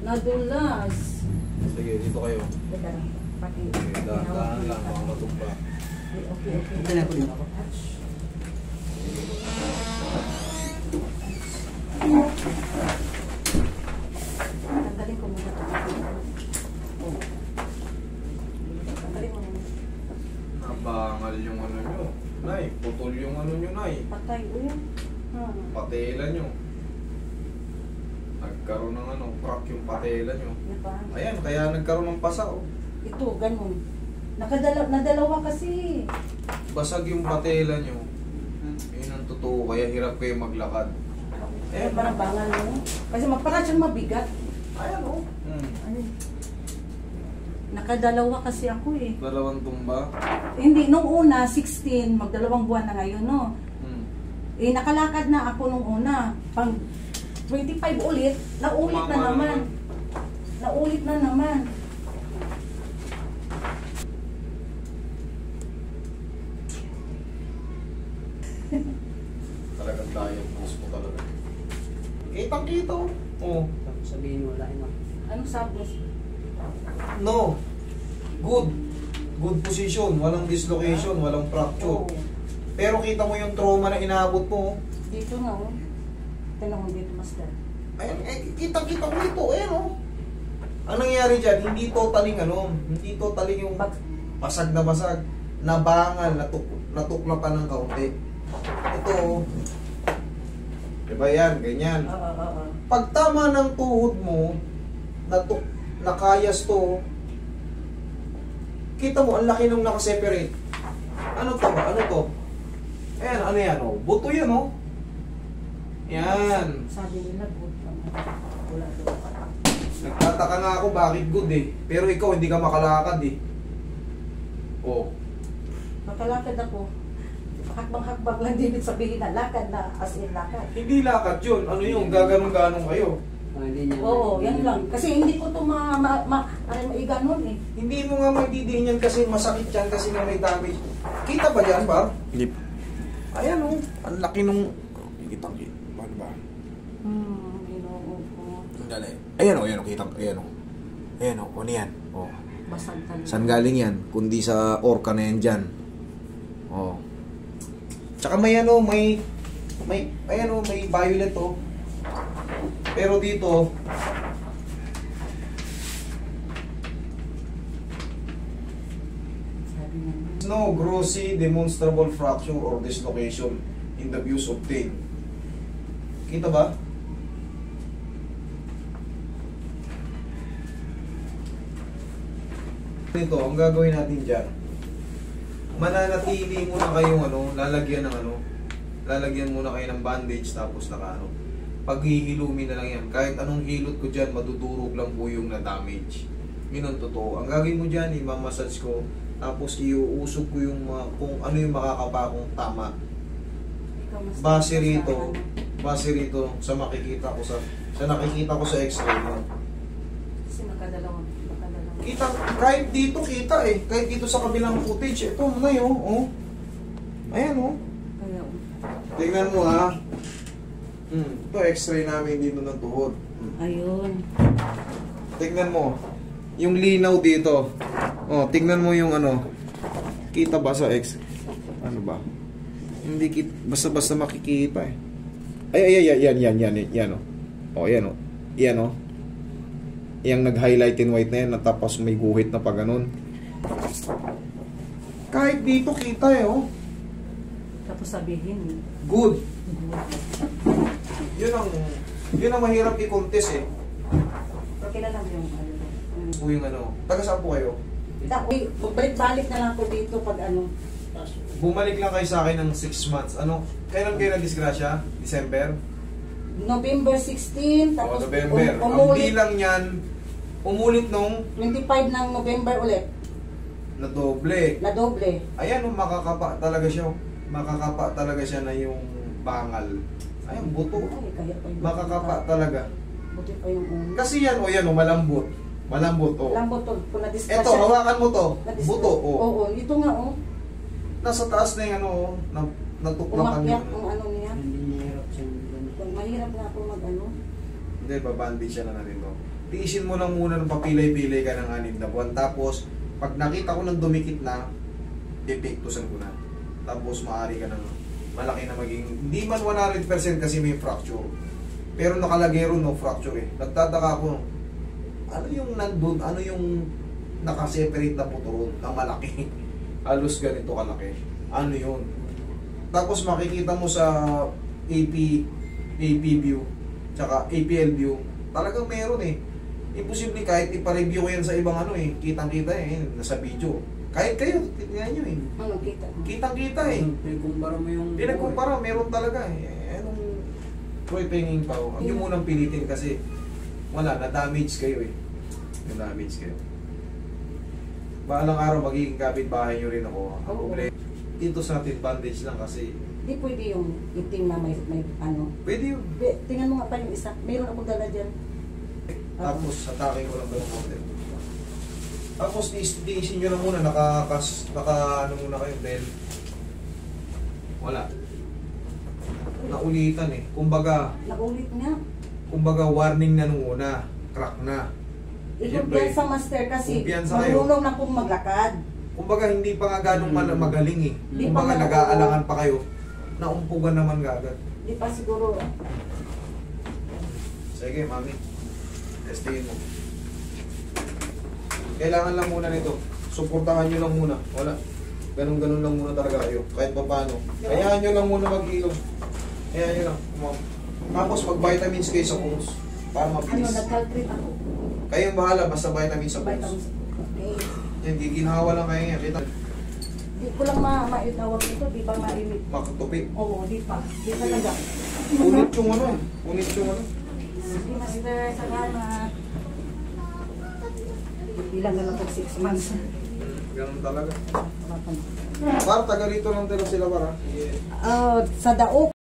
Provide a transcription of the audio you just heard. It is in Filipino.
Nadulas. Sige, dito kayo. Teka lang. Pati. Sige, dahan lang, mga matugba. Okay. Okay na po din ako. Tanggalin ko muna. Oh. Tanggalin mo muna. Nabangal yung ano nyo. Nay, putol yung ano nyo, Nay. Patay. Uy. Patela nyo. Nagkaroon ng ano, crack yung patela nyo. Ayan, kaya nagkaroon ng pasa, oh. Ito, ganun. Nadalawa kasi. Basag yung patela nyo. Yun ang totoo, kaya hirap kayo maglakad. Eh, parang bangal mo. Kasi parang siyang mabigat. Ayan, oh. Ay. Nakadalawa kasi ako eh. Dalawang tumba. Hindi, nung una, 16, magdalawang buwan na ngayon, no? Eh, nakalakad na ako nung una. Pang 25 ulit, naulit na naman. Naulit na naman. Talagang diet post mo talaga. Kitang-kita, oh. Oh. Tapos sabihin wala na. Anong sabos? No. Good. Good position. Walang dislocation, walang fracture. Oh. Pero kita mo yung trauma na inaabot mo. Dito nga, oh. Tignan mo dito, master. Ayan, kita-kita mo ito. Ayan, oh. Ang nangyari dyan, hindi totaling yung basag na basag. Nabangal, natuklapan ng kaunti. Ito, oh. Diba yan, ganyan. Oo. Pag tama ng tuhod mo, nakayas to, kita mo, ang laki nung nakaseparate. Ano to ba? Ano to? Ayan, ano yan, oh? Buto yan, oh. Yan. Sabi nila, good naman. Wala doon. Nagtataka nga ako bakit good eh. Pero ikaw hindi ka makalakad eh. Oh. Makalakad ako. Hakbang-hakbang lang din sabihin na lakad na as in lakad. Hindi lakad yun. Ano yung gaganong-ganong kayo? Hindi niya. Oo, yan lang. Kasi hindi ko ito maiganon eh. Hindi mo nga magdidiin yan kasi masakit yan kasi nga may damage. Kita ba yan ba? Hindi. Ayan oh. Ang laki nung... Kitang-kita. Paano ba? Ginoo ko. Dali. Ayan o, ayan o, kitang, ayan o. Ayan o, ano yan? O. Basag talaga. Saan galing yan? Kundi sa orca na yan dyan. O. Tsaka may ano, may violet o. Pero dito, Sabi niya. no grossly demonstrable fracture or dislocation in the views obtained. Kita ba? Ito, ang gagawin natin dyan, mananatili muna kayong lalagyan muna kayo ng bandage tapos nakaano. Paghihilumin na lang yan. Kahit anong hilot ko dyan, madudurog lang po yung na-damage. Yun ang totoo. Ang gagawin mo dyan, imamassage ko, tapos iuusog ko yung kung ano yung makakapakong tama. Base rito sa makikita ko sa nakikita ko sa x-ray mo. Kasi nakadalawang. Kita, kahit dito kita eh. Kahit dito sa kabilang footage. Ito na yun, oh. Ayan, oh. Kaya, Tingnan mo, ha. Ito, x-ray namin dito ng tuhod. ayun. Tingnan mo. Yung linaw dito. Oh, tingnan mo yung ano. Kita ba sa x? Ano ba? Hindi basta-basta makikita eh. Yan, oh. Oh, yan, oh. Yan, oh. Yang nag-highlight in white na yan, tapos may guhit na pa ganun. Kahit dito kita eh, oh. Tapos sabihin, Good. Yun ang mahirap i-contest eh. pero kilala mo yung Po yung ano. Taga saan po kayo? balik na lang ako dito pag ano. Bumalik lang kayo sa akin ng 6 months. Ano? Kailan kayo nag-disgrasya? December? November 16, tapos November. Ang umulit, bilang yan, umulit nung 25 ng November ulit, na doble. na doble. Ayan, makakapa talaga siya. Makakapa talaga siya na yung bangal. Ayan, buto. Ay, kaya pa yung Makakapa talaga. buti pa yung ulo. Kasi yan, o yan, o, malambot. Malambot, o. Lambot to, kung na-discuss Eto, hawakan mo to. na-discuss. Buto, o. Oo, ito nga oh. Nasa taas na yung ano, o. Natuklapan Umakyat yun. ang ano niya. Hindi niya hirap siya. Kung mahirap na ako mag ano. Hindi, babandage siya na natin to. tiisin mo lang muna ng papilay-pilay ka ng 6 na buwan. Tapos, pag nakita ko ng dumikit na, epektusan ko na. Tapos, maaari ka ng malaki na maging, hindi man 100% kasi may fracture. Pero nakalagay ron no fracture eh. Nagtataka ko, ano yung nandun, ano yung nakaseparate na puto ron, na malaki. Halos ganito kalaki. Ano yun? Tapos makikita mo sa AP view, tsaka APL view, talagang meron eh. Imposible kahit ipa-review ko yan sa ibang ano eh, kitang-kita eh, nasa video. Kahit kayo, tignan nyo eh. Ano kita? Kitang-kita eh. Pinagkumpara mo yung... Pinagkumpara, meron talaga eh. Anong pwedeng pa? Huwag nyo munang pilitin kasi wala, na-damage kayo eh. Na-damage kayo. Balang araw magiging kapitbahay nyo rin ako. Ang problema. Dito sa atin, bandage lang kasi. Di pwede yung itim na may ano. Pwede yun. Tingnan mo nga pa yung isa. Mayroon akong dala dyan. Tapos, atake ko lang ba yung konti. Tapos, tiisin nyo lang muna. Naka ano muna kayo dahil wala. Naulitan eh. Kumbaga, Naulit nga. warning na nung una. Crack na. Kumpiyansa master kasi Kumpiyansa kayo. marunong na pong maglakad. Kumbaga, hindi pa nga ganong magaling eh. Hindi Kumbaga, pa nag-aalangan pa kayo. Naumpugan naman agad. Di pa siguro. Sige, mami. Testingin mo. Kailangan lang muna nito. Suportahan nyo lang muna. Wala. Ganun-ganun lang muna talaga kayo. Kahit pa paano. Kayaan nyo lang muna mag-ilong. Kayaan nyo lang. Tapos mag-vitamins kayo sa pulse. Para Ano, mabilis. nag-calculate ako. Kayong bahala. Basta vitamins sa pulse. Vitamins. Okay. Yan, giginhawa lang kayo yan. Kita. Di ko lang maitawag ito. Di ba maimit? Makatupi. Oo, di pa. Di talaga. Unit yung ano. Unit yung ano. Sige, master. Salamat. Ilang na lang po 6 months. Ganun talaga. Para taga rito lang talaga sila para. Sa Daok.